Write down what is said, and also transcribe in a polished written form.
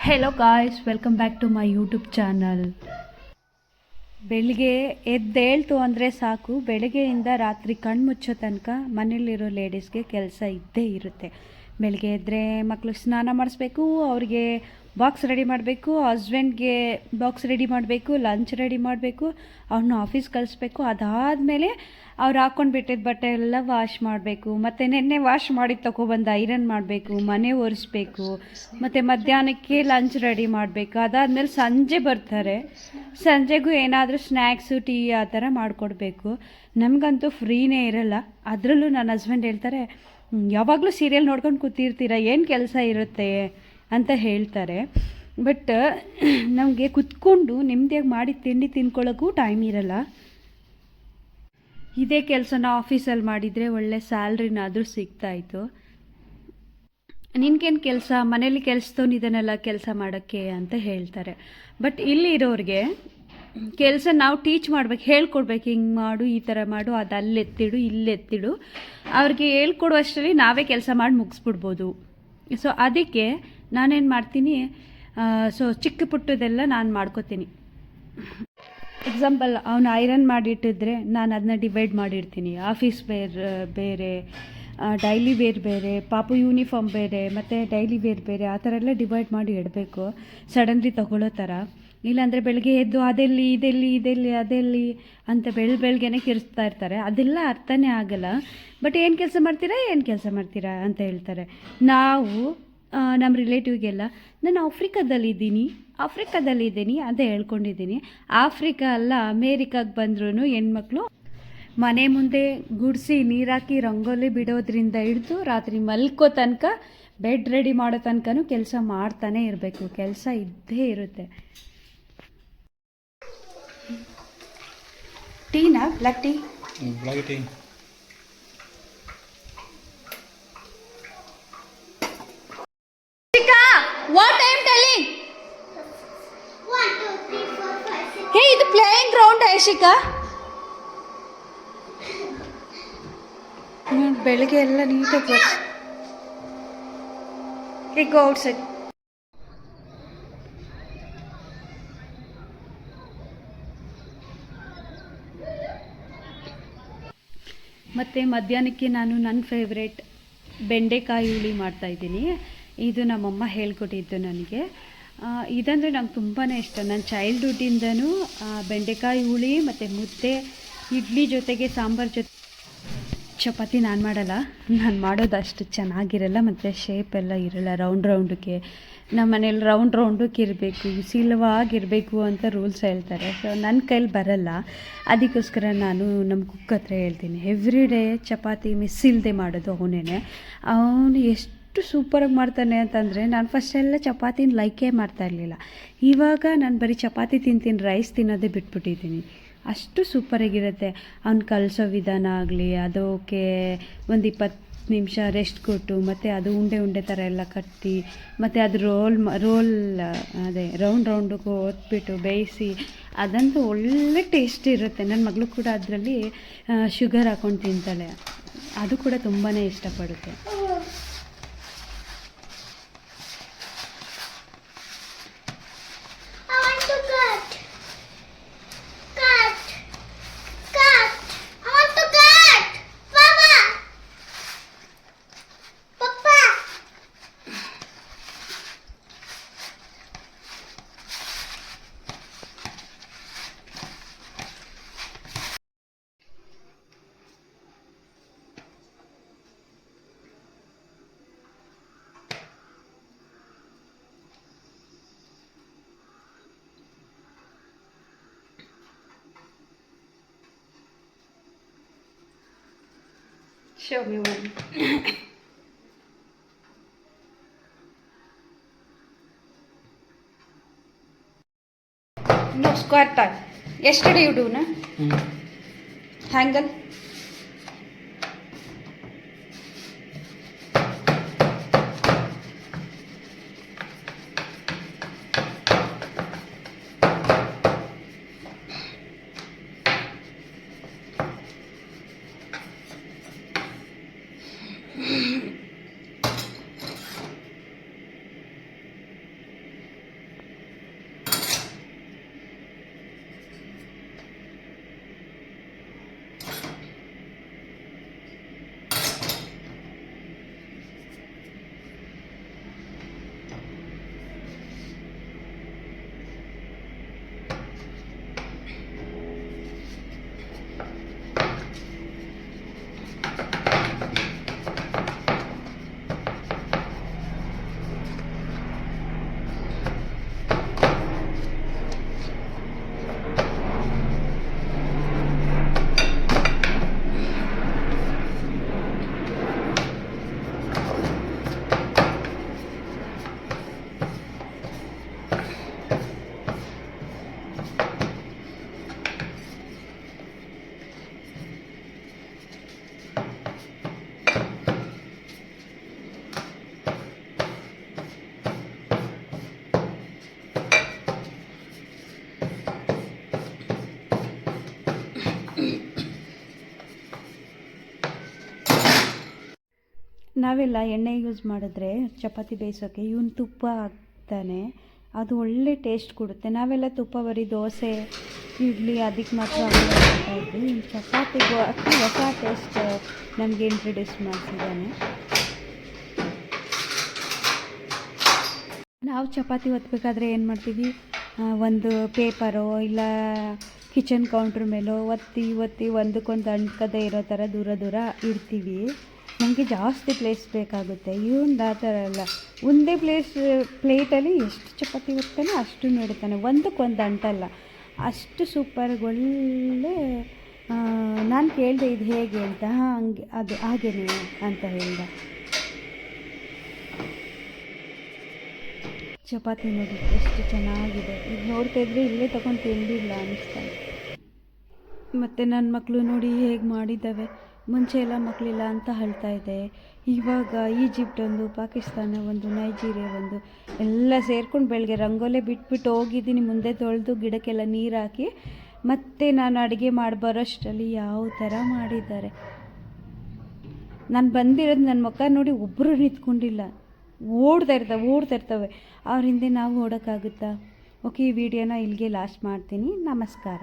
Hello guys, welcome back to my YouTube channel. ಬೆಳಿಗ್ಗೆ ಎದ್ದೇಳ್ತು ಅಂದರೆ ಸಾಕು, ಬೆಳಗ್ಗೆಯಿಂದ ರಾತ್ರಿ ಕಣ್ಣು ಮುಚ್ಚೋ ತನಕ ಮನೇಲಿರೋ ಲೇಡೀಸ್ಗೆ ಕೆಲಸ ಇದ್ದೇ ಇರುತ್ತೆ. ಬೆಳಿಗ್ಗೆ ಎದ್ದರೆ ಮಕ್ಕಳು ಸ್ನಾನ ಮಾಡಿಸ್ಬೇಕು, ಅವ್ರಿಗೆ ಬಾಕ್ಸ್ ರೆಡಿ ಮಾಡಬೇಕು, ಹಸ್ಬೆಂಡ್ಗೆ ಬಾಕ್ಸ್ ರೆಡಿ ಮಾಡಬೇಕು, ಲಂಚ್ ರೆಡಿ ಮಾಡಬೇಕು, ಅವ್ರನ್ನ ಆಫೀಸ್ ಕಳಿಸ್ಬೇಕು. ಅದಾದಮೇಲೆ ಅವ್ರು ಹಾಕ್ಕೊಂಡು ಬಿಟ್ಟಿದ್ದ ಬಟ್ಟೆ ಎಲ್ಲ ವಾಶ್ ಮಾಡಬೇಕು, ಮತ್ತು ನೆನ್ನೆ ವಾಶ್ ಮಾಡಿ ತೊಗೊಬಂದು ಐರನ್ ಮಾಡಬೇಕು, ಮನೆ ಒರೆಸ್ಬೇಕು, ಮತ್ತು ಮಧ್ಯಾಹ್ನಕ್ಕೆ ಲಂಚ್ ರೆಡಿ ಮಾಡಬೇಕು. ಅದಾದಮೇಲೆ ಸಂಜೆ ಬರ್ತಾರೆ, ಸಂಜೆಗೂ ಏನಾದರೂ ಸ್ನ್ಯಾಕ್ಸು ಟೀ ಆ ಥರ ಮಾಡಿಕೊಡ್ಬೇಕು. ನಮಗಂತೂ ಫ್ರೀನೇ ಇರಲ್ಲ. ಅದರಲ್ಲೂ ನನ್ನ ಹಸ್ಬೆಂಡ್ ಹೇಳ್ತಾರೆ, ಯಾವಾಗಲೂ ಸೀರಿಯಲ್ ನೋಡ್ಕೊಂಡು ಕೂತಿರ್ತೀರ, ಏನು ಕೆಲಸ ಇರುತ್ತೆ ಅಂತ ಹೇಳ್ತಾರೆ. ಬಟ್ ನಮಗೆ ಕುತ್ಕೊಂಡು ನೆಮ್ಮದಿಯಾಗಿ ಮಾಡಿ ತಿಂಡಿ ತಿನ್ಕೊಳ್ಳೋಕ್ಕೂ ಟೈಮ್ ಇರಲ್ಲ. ಇದೇ ಕೆಲಸನ ಆಫೀಸಲ್ಲಿ ಮಾಡಿದರೆ ಒಳ್ಳೆ ಸ್ಯಾಲ್ರಿನಾದರೂ ಸಿಗ್ತಾಯಿತ್ತು. ನಿನ್ಗೇನು ಕೆಲಸ, ಮನೇಲಿ ಕೆಲಸದವನಿದ್ದಾನೆಲ್ಲ ಕೆಲಸ ಮಾಡೋಕ್ಕೆ ಅಂತ ಹೇಳ್ತಾರೆ. ಬಟ್ ಇಲ್ಲಿರೋರಿಗೆ ಕೆಲಸ ನಾವು ಟೀಚ್ ಮಾಡ್ಬೇಕು, ಹೇಳ್ಕೊಡ್ಬೇಕು, ಹಿಂಗೆ ಮಾಡು, ಈ ಥರ ಮಾಡು, ಅದು ಅಲ್ಲೆತ್ತಿಡು ಇಲ್ಲೆತ್ತಿಡು. ಅವ್ರಿಗೆ ಹೇಳ್ಕೊಡುವಷ್ಟರಲ್ಲಿ ನಾವೇ ಕೆಲಸ ಮಾಡಿ ಮುಗಿಸ್ಬಿಡ್ಬೋದು. ಸೊ ಅದಕ್ಕೆ ನಾನೇನು ಮಾಡ್ತೀನಿ, ಚಿಕ್ಕ ಪುಟ್ಟದೆಲ್ಲ ನಾನು ಮಾಡ್ಕೋತೀನಿ. ಎಕ್ಸಾಂಪಲ್, ಅವನು ಐರನ್ ಮಾಡಿಟ್ಟಿದ್ರೆ ನಾನು ಅದನ್ನ ಡಿವೈಡ್ ಮಾಡಿರ್ತೀನಿ. ಆಫೀಸ್ ಬೇರೆ, ಡೈಲಿ ವೇರ್ ಬೇರೆ, ಪಾಪು ಯೂನಿಫಾರ್ಮ್ ಬೇರೆ, ಮತ್ತು ಡೈಲಿ ವೇರ್ ಬೇರೆ, ಆ ಥರ ಎಲ್ಲ ಡಿವೈಡ್ ಮಾಡಿ ಇಡಬೇಕು, ಸಡನ್ಲಿ ತೊಗೊಳ್ಳೋ ಥರ. ಇಲ್ಲಾಂದರೆ ಬೆಳಗ್ಗೆ ಎದ್ದು ಅದೆಲ್ಲಿ ಅಂತ ಬೆಳಗ್ಗೆನೇ ಕಿರಿಸ್ತಾ ಇರ್ತಾರೆ. ಅದೆಲ್ಲ ಅರ್ಥನೇ ಆಗಲ್ಲ. ಬಟ್ ಏನು ಕೆಲಸ ಮಾಡ್ತೀರಾ ಅಂತ ಹೇಳ್ತಾರೆ. ನಾವು ನಮ್ಮ ರಿಲೇಟಿವ್ಗೆಲ್ಲ ನಾನು ಆಫ್ರಿಕಾದಲ್ಲಿದ್ದೀನಿ ಅಂತ ಹೇಳ್ಕೊಂಡಿದ್ದೀನಿ. ಆಫ್ರಿಕಾ ಅಲ್ಲ, ಅಮೇರಿಕಾಗೆ ಬಂದ್ರೂ ಹೆಣ್ಮಕ್ಳು ಮನೆ ಮುಂದೆ ಗುಡಿಸಿ ನೀರಾಕಿ ರಂಗೋಲಿ ಬಿಡೋದ್ರಿಂದ ಹಿಡಿದು ರಾತ್ರಿ ಮಲ್ಕೋ ತನಕ, ಬೆಡ್ ರೆಡಿ ಮಾಡೋ ತನಕನೂ ಕೆಲಸ ಮಾಡ್ತಾನೆ ಇರಬೇಕು. ಕೆಲಸ ಇದ್ದೇ ಇರುತ್ತೆ. Tina? Black tea. What I am telling? 1, 2, 3, 4, 5, 6. Hey, ಇದು playing ground, ಐಶಿಕಾ. ಬೆಳಿಗ್ಗೆ ಎಲ್ಲ ನೀಟಾಗಿ ಬರ್ಸಿ. Hey, go outside. ಮತ್ತು ಮಧ್ಯಾಹ್ನಕ್ಕೆ ನಾನು ನನ್ನ ಫೇವ್ರೇಟ್ ಬೆಂಡೆಕಾಯಿ ಹುಳಿ ಮಾಡ್ತಾಯಿದ್ದೀನಿ. ಇದು ನಮ್ಮಮ್ಮ ಹೇಳ್ಕೊಟ್ಟಿದ್ದು ನನಗೆ. ಇದಂದರೆ ನಂಗೆ ತುಂಬಾ ಇಷ್ಟ. ನನ್ನ ಚೈಲ್ಡ್ಹುಡ್ಡಿಂದನೂ ಬೆಂಡೆಕಾಯಿ ಹುಳಿ ಮತ್ತು ಮುದ್ದೆ, ಇಡ್ಲಿ ಜೊತೆಗೆ ಸಾಂಬಾರು ಜೊತೆ. ಚಪಾತಿ ನಾನು ಮಾಡಲ್ಲ, ನಾನು ಮಾಡೋದು ಅಷ್ಟು ಚೆನ್ನಾಗಿರಲ್ಲ, ಮತ್ತು ಶೇಪ್ ಎಲ್ಲ ಇರಲ್ಲ. ರೌಂಡ್ಗೆ ನಮ್ಮ ಮನೇಲಿ ರೌಂಡ್ಗೆ ಇರಬೇಕು, ಸಿಲ್ವಾಗಿರಬೇಕು ಅಂತ ರೂಲ್ಸ್ ಹೇಳ್ತಾರೆ. ಸೊ ನನ್ನ ಕೈಲಿ ಬರಲ್ಲ. ಅದಕ್ಕೋಸ್ಕರ ನಾನು ನಮ್ಮ ಕುಕ್ ಹತ್ರ ಹೇಳ್ತೀನಿ, ಎವ್ರಿ ಡೇ ಚಪಾತಿ ಮಿಸ್ ಇಲ್ಲದೆ ಮಾಡೋದು ಅವನೇ. ಅವನು ಎಷ್ಟು ಸೂಪರಾಗಿ ಮಾಡ್ತಾನೆ ಅಂತಂದರೆ, ನಾನು ಫಸ್ಟೆಲ್ಲ ಚಪಾತಿನ ಲೈಕೇ ಮಾಡ್ತಾಯಿರಲಿಲ್ಲ. ಇವಾಗ ನಾನು ಬರೀ ಚಪಾತಿ ತಿಂತೀನಿ, ರೈಸ್ ತಿನ್ನೋದೇ ಬಿಟ್ಬಿಟ್ಟಿದ್ದೀನಿ. ಅಷ್ಟು ಸೂಪರಾಗಿರುತ್ತೆ. ಅವ್ನು ಕಲಿಸೋ ವಿಧಾನ ಆಗಲಿ, ಅದಕ್ಕೆ ಒಂದು 20 ನಿಮಿಷ ರೆಸ್ಟ್ ಕೊಟ್ಟು, ಮತ್ತು ಅದು ಉಂಡೆ ಥರ ಎಲ್ಲ ಕಟ್ಟಿ, ಮತ್ತು ಅದು ರೋಲ್ ಅದೇ ರೌಂಡ್ಗೆ ಒತ್ಬಿಟ್ಟು ಬೇಯಿಸಿ, ಅದಂತೂ ಒಳ್ಳೆ ಟೇಸ್ಟ್ ಇರುತ್ತೆ. ನನ್ನ ಮಗಳು ಕೂಡ ಅದರಲ್ಲಿ ಶುಗರ್ ಹಾಕ್ಕೊಂಡು ತಿಂತಾಳೆ. ಅದು ಕೂಡ ತುಂಬಾ ಇಷ್ಟಪಡುತ್ತೆ. Show me one. No, square tie. Yesterday you do, na? Angle. ನಾವೆಲ್ಲ ಎಣ್ಣೆ ಯೂಸ್ ಮಾಡಿದ್ರೆ ಚಪಾತಿ ಬೇಯಿಸೋಕ್ಕೆ ಇವನು ತುಪ್ಪ ಹಾಕ್ತಾನೆ, ಅದು ಒಳ್ಳೆ ಟೇಸ್ಟ್ ಕೊಡುತ್ತೆ. ನಾವೆಲ್ಲ ತುಪ್ಪ ಬರೀ ದೋಸೆ ಇಡ್ಲಿ ಅದಕ್ಕೆ ಮಾತ್ರ ಮಾಡ್ತಾ ಇದ್ವಿ. ಇನ್ನು ಚಪಾತಿಗೂ ಹಾಕಿ ಹೊಸ ಟೇಸ್ಟ್ ನಮಗೆ ಇಂಟ್ರೊಡ್ಯೂಸ್ ಮಾಡಿಸಿದ್ದಾನೆ. ನಾವು ಚಪಾತಿ ಒತ್ತಬೇಕಾದ್ರೆ ಏನು ಮಾಡ್ತೀವಿ, ಒಂದು ಪೇಪರೋ ಇಲ್ಲ ಕಿಚನ್ ಕೌಂಟ್ರ್ ಮೇಲೋ ಒತ್ತಿ ಒಂದಕ್ಕೊಂದು ಅಂಟ್ಕದೇ ಇರೋ ಥರ ದೂರ ದೂರ ಇಡ್ತೀವಿ. ನಮಗೆ ಜಾಸ್ತಿ ಪ್ಲೇಸ್ ಬೇಕಾಗುತ್ತೆ. ಇವನು ಆ ಥರ ಅಲ್ಲ, ಒಂದೇ ಪ್ಲೇಟಲ್ಲಿ ಎಷ್ಟು ಚಪಾತಿ ಒತ್ತಾನೋ ಅಷ್ಟು ಇಡ್ತಾನೆ, ಒಂದಕ್ಕೊಂದು ಅಂಟಲ್ಲ. ಅಷ್ಟು ಸೂಪರ್ಗೆ ಒಳ್ಳೆ. ನಾನು ಕೇಳಿದೆ ಇದು ಹೇಗೆ ಅಂತ, ಹಂಗೆ ಅದು ಹಾಗೇನೆ ಅಂತ ಹೇಳ್ದೆ. ಚಪಾತಿ ನೋಡಿ ಎಷ್ಟು ಚೆನ್ನಾಗಿದೆ, ಇದು ನೋಡ್ತಾ ಇದ್ರೆ ಇಲ್ಲೇ ತಗೊಂಡು ತಿಂದಿಲ್ಲ ಅನ್ನಿಸ್ತಾ. ಮತ್ತು ನನ್ನ ಮಕ್ಕಳು ನೋಡಿ ಹೇಗೆ ಮಾಡಿದ್ದಾವೆ. ಮುಂಚೆ ಎಲ್ಲ ಮಕ್ಕಳಿಲ್ಲ ಅಂತ ಹೇಳ್ತಾ ಇದೆ, ಇವಾಗ ಈಜಿಪ್ಟ್ ಒಂದು, ಪಾಕಿಸ್ತಾನ ಒಂದು, ನೈಜೀರಿಯಾ ಒಂದು ಎಲ್ಲ ಸೇರ್ಕೊಂಡು ಬೆಳಗ್ಗೆ ರಂಗೋಲೆ ಬಿಟ್ಬಿಟ್ಟು ಹೋಗಿದ್ದೀನಿ. ಮುಂದೆ ತೊಳೆದು ಗಿಡಕ್ಕೆಲ್ಲ ನೀರು ಹಾಕಿ ಮತ್ತು ನಾನು ಅಡುಗೆ ಮಾಡಿ ಬರೋಷ್ಟರಲ್ಲಿ ಯಾವ ಥರ ಮಾಡಿದ್ದಾರೆ. ನಾನು ಬಂದಿರೋದು ನನ್ನ ಮುಖ ನೋಡಿ ಒಬ್ಬರು ನಿಂತ್ಕೊಂಡಿಲ್ಲ, ಓಡ್ತಾ ಇರ್ತವೆ. ಅವ್ರ ಹಿಂದೆ ನಾವು ಓಡೋಕ್ಕಾಗುತ್ತಾ? ಓಕೆ, ಈ ವಿಡಿಯೋನ ಇಲ್ಲಿಗೆ ಲಾಸ್ಟ್ ಮಾಡ್ತೀನಿ. ನಮಸ್ಕಾರ.